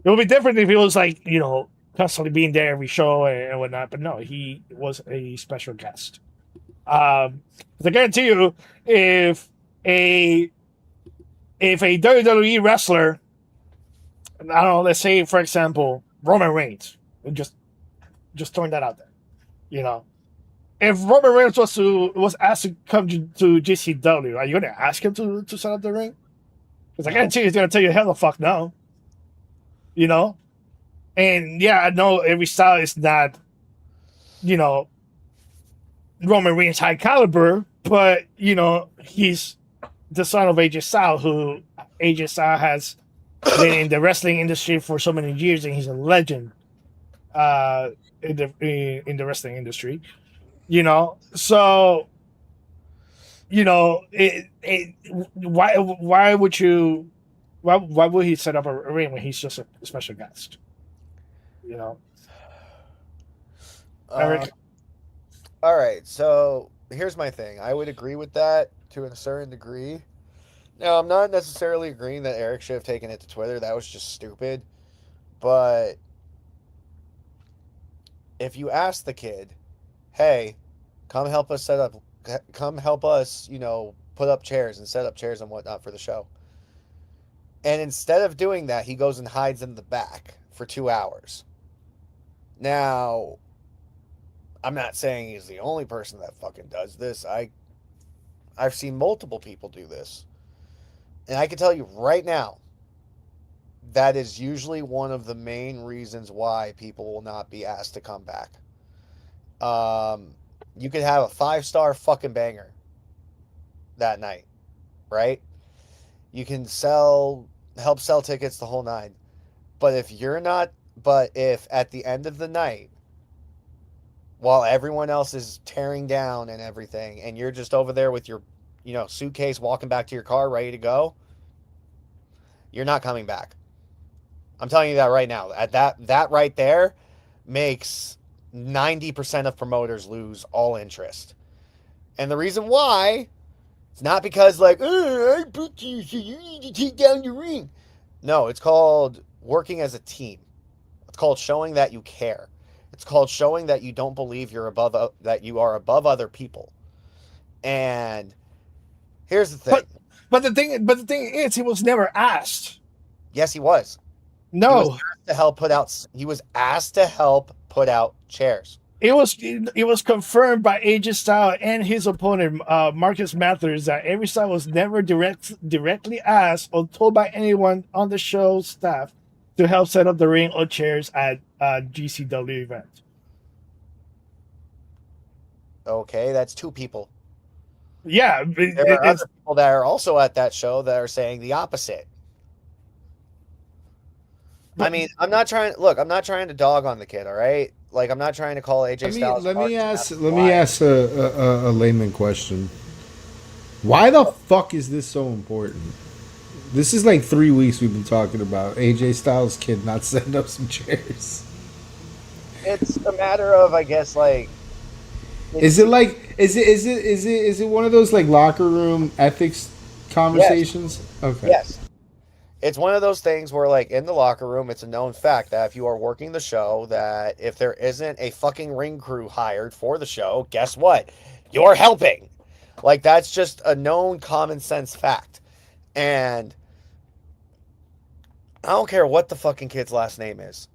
It would be different if he was like, constantly being there every show and whatnot. But no, he was a special guest. I guarantee you, if a WWE wrestler, I don't know, let's say, for example, Roman Reigns, just throwing that out there, if Roman Reigns was asked to come to GCW, are you going to ask him to set up the ring? Because I guarantee he's going to tell you hell the fuck no. And yeah, I know every style is not, Roman Reigns high caliber, but he's the son of AJ Styles, who AJ Styles has been in the wrestling industry for so many years, and he's a legend in the wrestling industry. So why would you why would he set up a ring when he's just a special guest? Eric. All right, so here's my thing. I would agree with that to a certain degree. Now, I'm not necessarily agreeing that Eric should have taken it to Twitter. That was just stupid. But if you ask the kid, hey, come help us put up chairs and set up chairs and whatnot for the show. And instead of doing that, he goes and hides in the back for 2 hours. Now, I'm not saying he's the only person that fucking does this. I've seen multiple people do this. And I can tell you right now, that is usually one of the main reasons why people will not be asked to come back. You could have a 5-star fucking banger that night, right? You can help sell tickets the whole nine. But if at the end of the night, while everyone else is tearing down and everything, and you're just over there with your, suitcase walking back to your car ready to go, you're not coming back. I'm telling you that right now. That right there makes 90% of promoters lose all interest. And the reason why, it's not because I booked you, so you need to take down your ring. No, it's called working as a team. It's called showing that you care. It's called showing that you don't believe that you are above other people. And here's the thing. But the thing is, he was never asked. Yes, he was. No, He was asked to help put out chairs. It was confirmed by AJ Styles and his opponent Marcus Mathers that AJ Styles was never directly asked or told by anyone on the show staff to help set up the ring or chairs at GCW event. Okay, that's 2 people. Yeah, there are other people that are also at that show that are saying the opposite. I mean, I'm not trying to dog on the kid, all right? I'm not trying to call AJ Styles. Let me ask a layman question. Why the fuck is this so important? This is 3 weeks we've been talking about AJ Styles' kid not setting up some chairs. It's a matter of, I guess, is it one of those locker room ethics conversations? Yes. Okay. Yes. It's one of those things where, in the locker room, it's a known fact that if you are working the show, that if there isn't a fucking ring crew hired for the show, guess what? You're helping. That's just a known common sense fact. And I don't care what the fucking kid's last name is.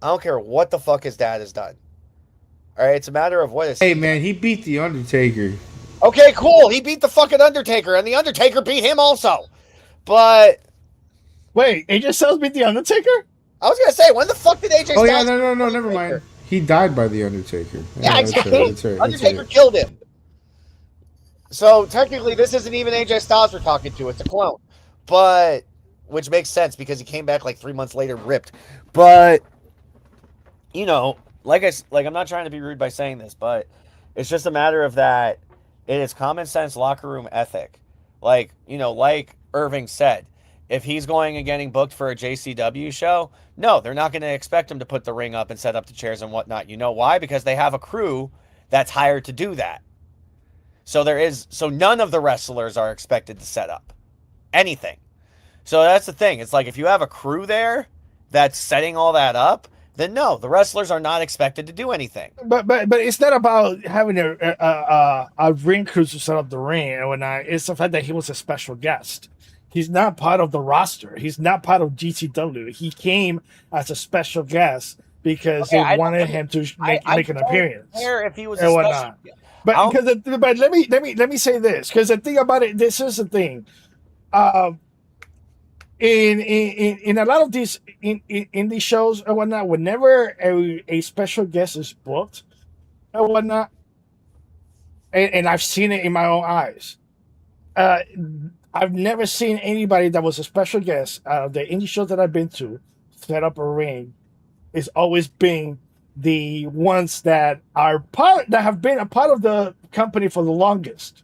I don't care what the fuck his dad has done. All right, it's a matter of what is. Hey, man, he beat The Undertaker. Okay, cool. He beat the fucking Undertaker, and the Undertaker beat him also. But wait, AJ Styles beat the Undertaker? I was gonna say, when the fuck did AJ Styles? Oh yeah, no, never mind. He died by the Undertaker. Yeah, exactly. That's right. Undertaker killed him. So technically, this isn't even AJ Styles we're talking to; it's a clone. But which makes sense because he came back 3 months later, ripped. But I'm not trying to be rude by saying this, but it's just a matter of that. It is common sense locker room ethic. Like Irving said, if he's going and getting booked for a JCW show, no, they're not going to expect him to put the ring up and set up the chairs and whatnot. You know why? Because they have a crew that's hired to do that. So none of the wrestlers are expected to set up anything. So that's the thing. It's if you have a crew there that's setting all that up, then no, the wrestlers are not expected to do anything. But it's not about having a ring crew to set up the ring and whatnot. It's the fact that he was a special guest. He's not part of the roster. He's not part of GCW. He came as a special guest because they wanted him to make an appearance. I don't care if he was and whatnot. But let me say this, because the thing about it, this is the thing. In a lot of these in these shows and whatnot, whenever a special guest is booked and whatnot, and I've seen it in my own eyes, I've never seen anybody that was a special guest out of the indie shows that I've been to set up a ring. It's always been the ones that have been a part of the company for the longest.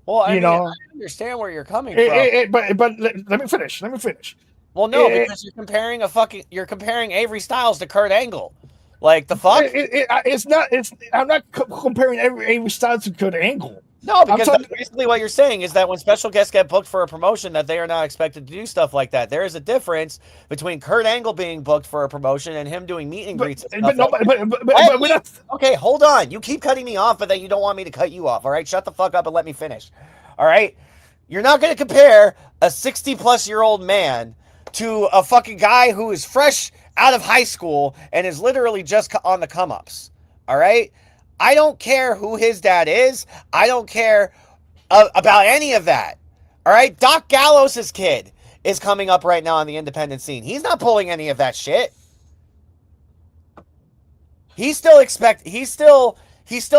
Well, I You mean, know, I understand where you're coming from. but let me finish. Let me finish. Well, no, it- because you're comparing Avery Styles to Kurt Angle. Like the fuck? It's not. I'm not comparing every style to Kurt Angle. No, because talking- that's basically what you're saying is that when special guests get booked for a promotion, that they are not expected to do stuff like that. There is a difference between Kurt Angle being booked for a promotion and him doing meet and greets. And stuff like that. But we're not. Okay, hold on. You keep cutting me off, but then you don't want me to cut you off. All right, shut the fuck up and let me finish. All right, you're not going to compare a 60-plus-year-old man to a fucking guy who is fresh out of high school and is literally just on the come-ups. All right? I don't care who his dad is. I don't care about any of that. All right? Doc Gallows' kid is coming up right now on the independent scene. He's not pulling any of that shit. He's still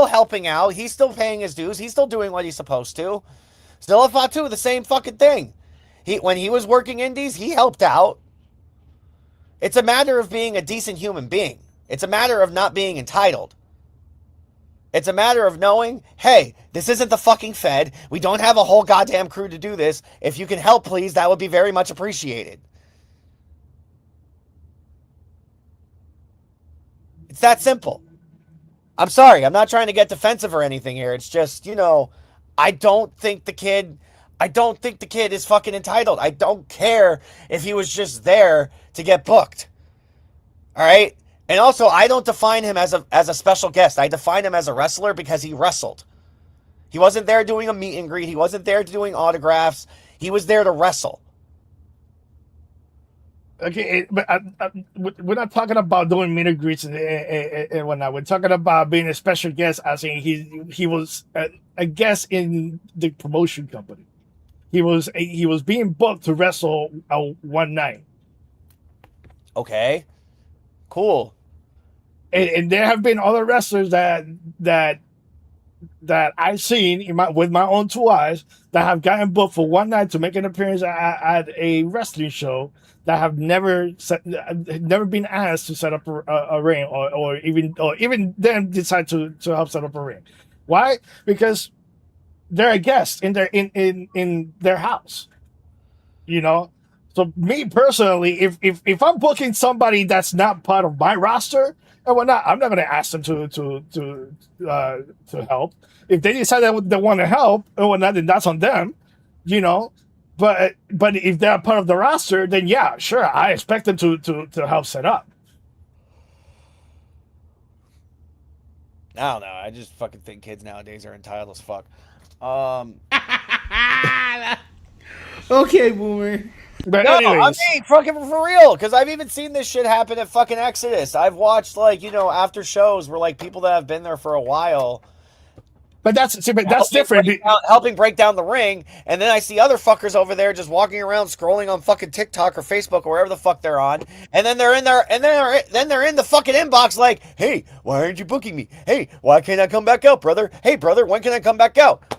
helping out. He's still paying his dues. He's still doing what he's supposed to. Still Fatu, the same fucking thing. When he was working indies, he helped out. It's a matter of being a decent human being. It's a matter of not being entitled. It's a matter of knowing, hey, this isn't the fucking Fed. We don't have a whole goddamn crew to do this. If you can help, please, that would be very much appreciated. It's that simple. I'm sorry. I'm not trying to get defensive or anything here. It's just, I don't think the kid is fucking entitled. I don't care if he was just there to get booked. All right? And also, I don't define him as a special guest. I define him as a wrestler because he wrestled. He wasn't there doing a meet and greet. He wasn't there doing autographs. He was there to wrestle. Okay, but we're not talking about doing meet and greets and whatnot. We're talking about being a special guest, as in he was a guest in the promotion company. He was being booked to wrestle one night. Okay, cool. And there have been other wrestlers that I've seen with my own two eyes that have gotten booked for one night to make an appearance at a wrestling show that have never been asked to set up a ring or even then decide to help set up a ring. Why? Because they're a guest in their house. So me personally, if I'm booking somebody that's not part of my roster and whatnot, I'm not going to ask them to help. If they decide that they want to help and whatnot, then that's on them. But if they're part of the roster, then yeah, sure, I expect them to help set up. I don't know. I just fucking think kids nowadays are entitled as fuck. Okay, Boomer. But No, anyways, I mean, fucking for real, because I've even seen this shit happen at fucking Exodus. I've watched, after shows where, people that have been there for a while... but that's different. Helping break down the ring, and then I see other fuckers over there just walking around scrolling on fucking TikTok or Facebook or wherever the fuck they're on, and then they're in there, and then they're in the fucking inbox like, hey, why aren't you booking me? Hey, why can't I come back out, brother? Hey, brother, when can I come back out?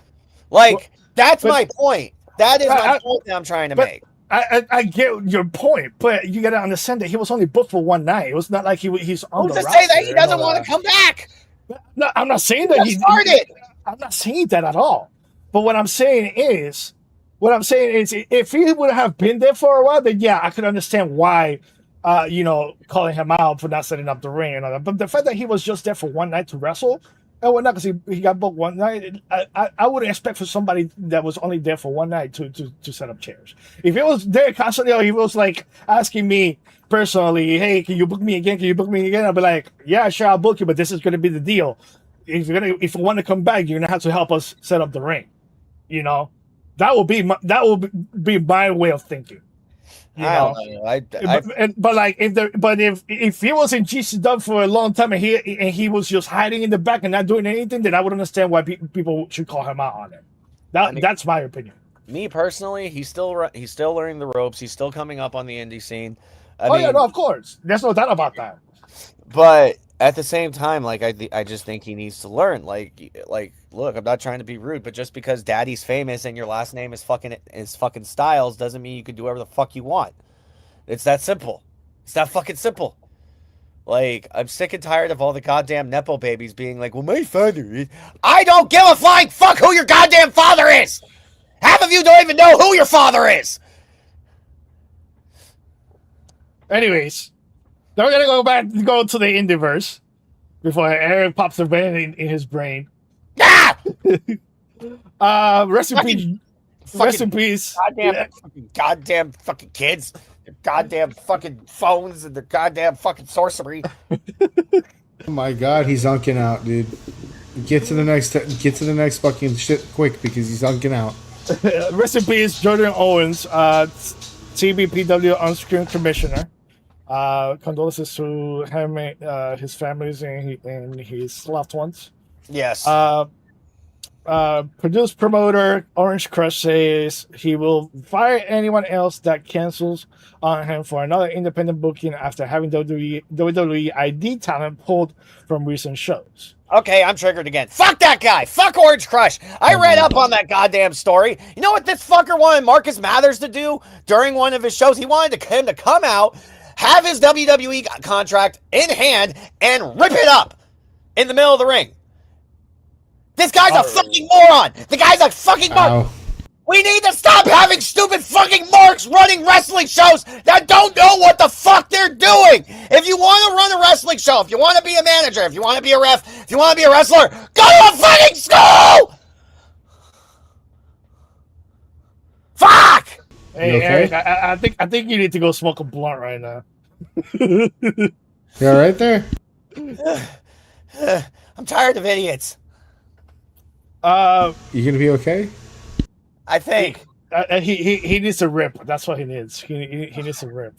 That's my point. That is my point that I'm trying to make. I get your point, but you got to understand that he was only booked for one night. It was not like he's on Who's the to roster. say that he doesn't want to come back? No, I'm not saying that he started. I'm not saying that at all. But what I'm saying is, if he would have been there for a while, then yeah, I could understand why, calling him out for not setting up the ring and all that. But the fact that he was just there for one night to wrestle and whatnot, because he got booked one night, I wouldn't expect for somebody that was only there for one night to set up chairs. If it was there constantly, or he was like asking me personally, hey, can you book me again? Can you book me again? I'll be like, yeah, sure, I'll book you, but this is going to be the deal. If you want to come back, you're gonna have to help us set up the ring. That will be my way of thinking. I don't know. But if he was in GCW for a long time and he was just hiding in the back and not doing anything, then I would understand why people should call him out on it. That's my opinion. Me personally, he's still learning the ropes. He's still coming up on the indie scene. Yeah, no, of course, there's no doubt about that. But at the same time, like I just think he needs to learn. Like, look, I'm not trying to be rude, but just because Daddy's famous and your last name is fucking Styles doesn't mean you can do whatever the fuck you want. It's that simple. It's that fucking simple. Like, I'm sick and tired of all the goddamn nepo babies being like, well, my father is. I don't give a flying fuck who your goddamn father is. Half of you don't even know who your father is. Anyways, now we're gonna go to the Indieverse before Eric pops a vein in his brain. Ah! Rest in peace. Rest in peace. Goddamn fucking kids. Their goddamn fucking phones and their goddamn fucking sorcery. Oh my god, he's unking out, dude. Get to the next fucking shit quick because he's unking out. Rest in peace, Jordan Owens, TBPW on-screen commissioner. Condolences to him, his families, and his loved ones. Yes. Produce promoter Orange Crush says he will fire anyone else that cancels on him for another independent booking after having WWE ID talent pulled from recent shows. Okay, I'm triggered again. Fuck that guy. Fuck Orange Crush. I read up on that goddamn story. You know what this fucker wanted Marcus Mathers to do during one of his shows? He wanted him to come out, have his WWE contract in hand, and rip it up in the middle of the ring. This guy's a fucking moron. The guy's a fucking moron. We need to stop having stupid fucking marks running wrestling shows that don't know what the fuck they're doing. If you want to run a wrestling show, if you want to be a manager, if you want to be a ref, if you want to be a wrestler, go to a fucking school! Fuck! Hey, okay? Eric, I think you need to go smoke a blunt right now. You all right there? I'm tired of idiots. You gonna be okay? I think. He needs to rip. That's what he needs. He needs to rip.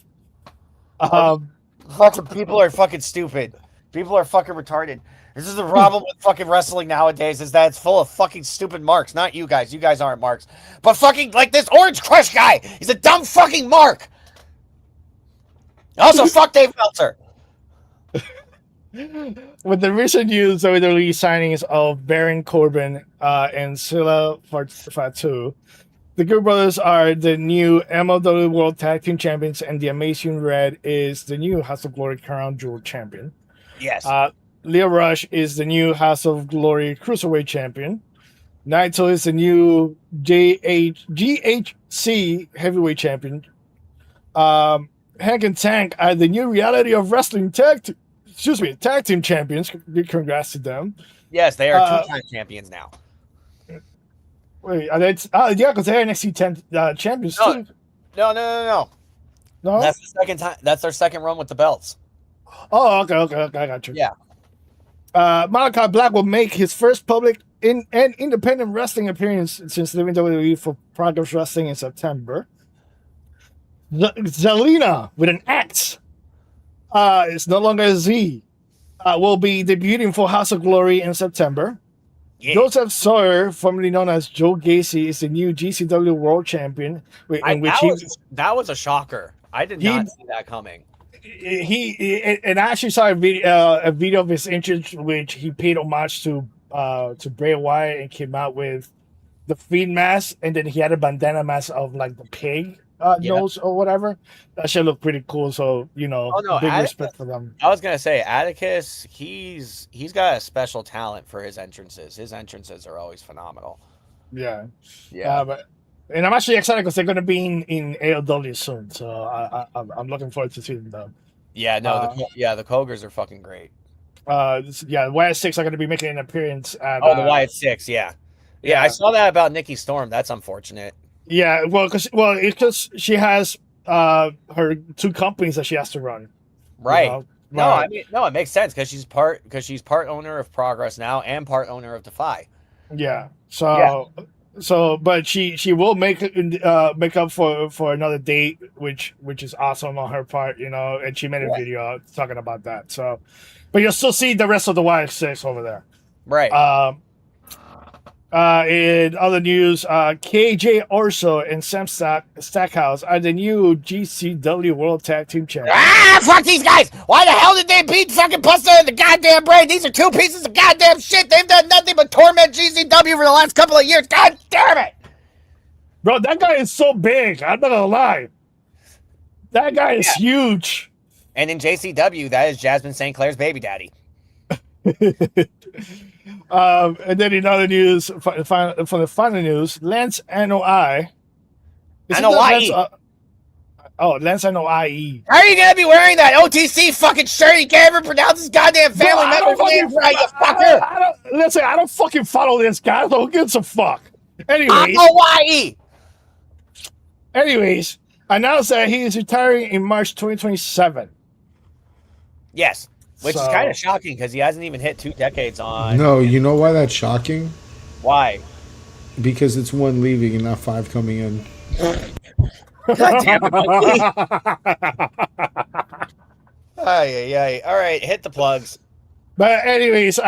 Fucking people are fucking stupid. People are fucking retarded. This is the problem with fucking wrestling nowadays, is that it's full of fucking stupid marks. Not you guys. You guys aren't marks. But fucking, like this Orange Crush guy. He's a dumb fucking mark. Also, fuck Dave Meltzer. With the recent news WWE signings of Baron Corbin and Silla Fatu, the Good Brothers are the new MLW World Tag Team Champions, and the Amazing Red is the new House of Glory Crown Jewel Champion. Yes. Leo Rush is the new House of Glory Cruiserweight Champion. Naito is the new GHC Heavyweight Champion. Hank and Tank are the new Reality of Wrestling Tag Team Champions. Congrats to them. Yes, they are two-time champions now. Wait, are they? Yeah, because they're NXT 10 champions too. No. No. That's the second time. That's their second run with the belts. Oh, okay. I got you. Yeah. Malachi Black will make his first public and independent wrestling appearance since leaving WWE for Progress Wrestling in September. Zelina with an X. It's no longer a Z. Will be debuting for House of Glory in September. Yeah. Joseph Sawyer, formerly known as Joe Gacy, is the new GCW World Champion. That was a shocker. I did not see that coming. And I actually saw a video of his entrance, which he paid homage to Bray Wyatt and came out with the Fiend mask, and then he had a bandana mask of like the pig nose or whatever. That should look pretty cool. So big respect for them. I was gonna say Atticus, he's got a special talent for his entrances. His entrances are always phenomenal. Yeah. And I'm actually excited because they're going to be in AEW soon, so I'm looking forward to seeing them. Yeah, the Cogers are fucking great. The Wyatt Six are going to be making an appearance at. The Wyatt Six, yeah. I saw that about Nikki Storm. That's unfortunate. Yeah, because she has her two companies that she has to run. Right. You know? No, it makes sense because she's part owner of Progress now and part owner of Defy. Yeah. But she will make up for another date, which is awesome on her part, and she made a video talking about that. So, but you'll still see the rest of the Wyatt Six over there, right? In other news, KJ Orso and Sam Stackhouse are the new GCW World Tag Team Champions. Ah, fuck these guys! Why the hell did they beat fucking Buster in the goddamn brain? These are two pieces of goddamn shit. They've done nothing but torment GCW for the last couple of years. God damn it! Bro, that guy is so big. I'm not gonna lie. That guy is huge. And in JCW, that is Jasmine St. Clair's baby daddy. And then in other news, for the final news, Lance NOI. NOIE. Lance NOIE. How are you gonna be wearing that OTC fucking shirt? You can't even pronounce his goddamn family member's name right, you fucker! Listen, I don't fucking follow this guy, so who gives a fuck? NOIE. Anyways, announced that he is retiring in March 2027. Yes, which is kind of shocking because he hasn't even hit 2 decades on. No, you know why that's shocking? Why? Because it's 1 leaving and not 5 coming in. God damn it, Mikey. All right, hit the plugs. But anyways,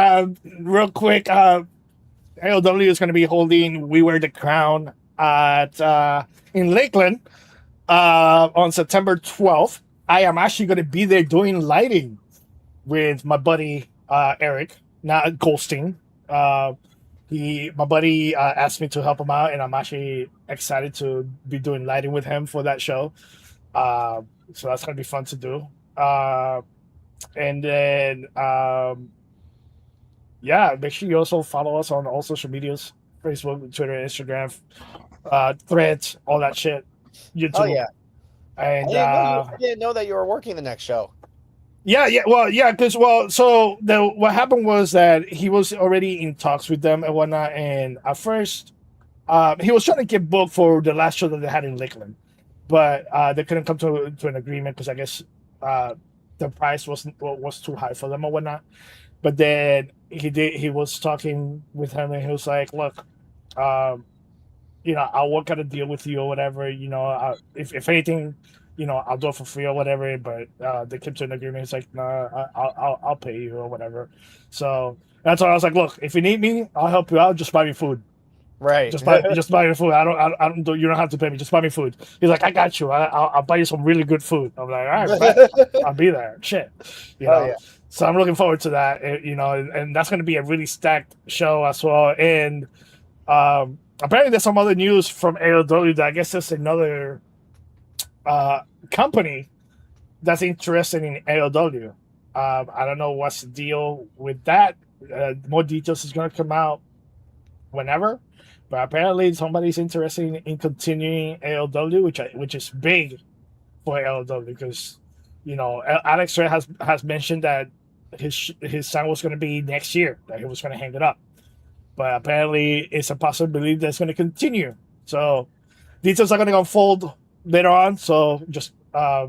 real quick, AOW is going to be holding We Wear the Crown at in Lakeland on September 12th. I am actually going to be there doing lighting with my buddy Eric, not Goldstein. My buddy asked me to help him out, and I'm actually excited to be doing lighting with him for that show. So that's going to be fun to do. And then, make sure you also follow us on all social medias: Facebook, Twitter, Instagram, Threads, all that shit. YouTube. Oh yeah. And I didn't know that you were working the next show. What happened was that he was already in talks with them and whatnot, and at first he was trying to get booked for the last show that they had in Lakeland, but they couldn't come to an agreement because I guess the price was too high for them or whatnot. But then he was talking with him, and he was like, look, I'll work out a deal with you or whatever, if anything, I'll do it for free or whatever. But they came to an agreement. It's like, nah, I'll pay you or whatever. So that's why I was like, look, if you need me, I'll help you out. Just buy me food. Right. Just buy me food. You don't have to pay me. Just buy me food. He's like, I got you. I'll buy you some really good food. I'm like, all right, bet. I'll be there. Shit. Yeah. So I'm looking forward to that. And that's going to be a really stacked show as well. And apparently there's some other news from AOW that I guess there's another company that's interested in AOW. I don't know what's the deal with that. More details is going to come out whenever, but apparently somebody's interested in continuing AOW, which is big for AOW because Alex Ray has mentioned that his sign was going to be next year, that he was going to hang it up. But apparently, it's a possibility that's going to continue. So, details are going to unfold later on. So, just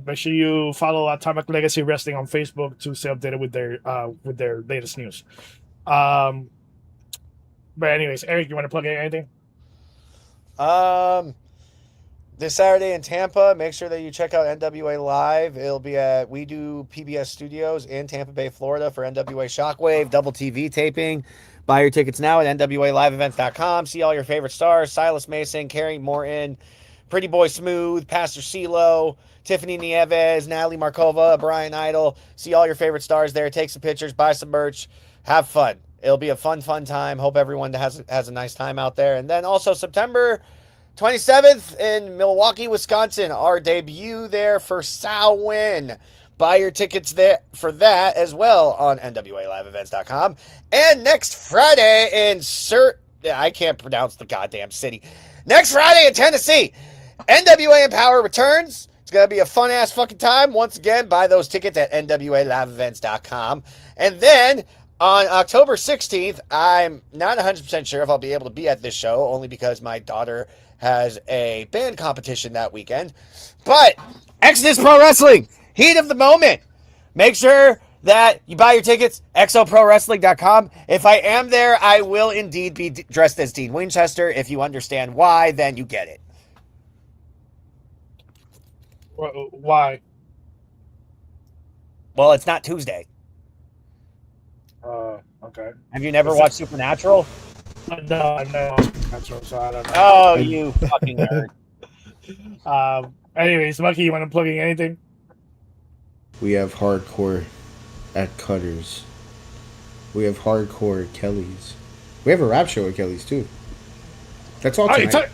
make sure you follow Atomic Legacy Wrestling on Facebook to stay updated with their latest news. But anyways, Eric, you want to plug in anything? This Saturday in Tampa, make sure that you check out NWA Live. It'll be at We Do PBS Studios in Tampa Bay, Florida for NWA Shockwave double TV taping. Buy your tickets now at NWALiveEvents.com. See all your favorite stars: Silas Mason, Carrie Morton, Pretty Boy Smooth, Pastor CeeLo, Tiffany Nieves, Natalie Markova, Brian Idol. See all your favorite stars there. Take some pictures, buy some merch, have fun. It'll be a fun time. Hope everyone has a nice time out there. And then also September 27th in Milwaukee, Wisconsin, our debut there for Samhain. Buy your tickets there for that as well on NWALiveEvents.com. And next Friday in I can't pronounce the goddamn city. Next Friday in Tennessee, NWA Empower returns. It's going to be a fun-ass fucking time. Once again, buy those tickets at NWALiveEvents.com. And then on October 16th, I'm not 100% sure if I'll be able to be at this show, only because my daughter has a band competition that weekend. But Exodus Pro Wrestling, heat of the moment. Make sure that you buy your tickets, exoprowrestling.com. If I am there, I will indeed be dressed as Dean Winchester. If you understand why, then you get it. Why? Well, it's not Tuesday. Okay. Have you never watched Supernatural? No, I'm not Austin Cutthroat, so I don't know. Oh, you fucking nerd. Anyways, Monkey, you want to plug in anything? We have hardcore at Cutters. We have hardcore at Kelly's. We have a rap show at Kelly's too. That's all Oh, tonight.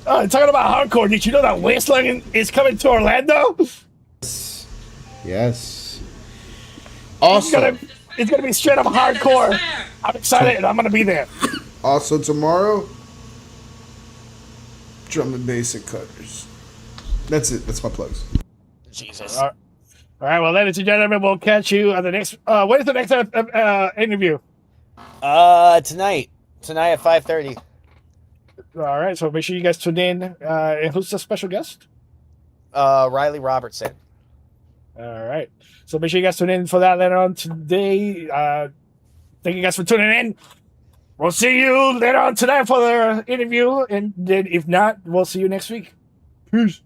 talking about hardcore, did you know that Wasteland is coming to Orlando? Yes. Also, It's gonna be straight up hardcore. I'm excited, and I'm gonna be there. also tomorrow, drum and bass at Cutters. That's it. That's my plugs. Jesus. All right, well, ladies and gentlemen, we'll catch you on the next. When is the next interview? Tonight at 5:30. All right, so make sure you guys tune in. And who's the special guest? Riley Robertson. All right, so make sure you guys tune in for that later on today. Thank you guys for tuning in. We'll see you later on tonight for the interview, and then if not, we'll see you next week. Peace.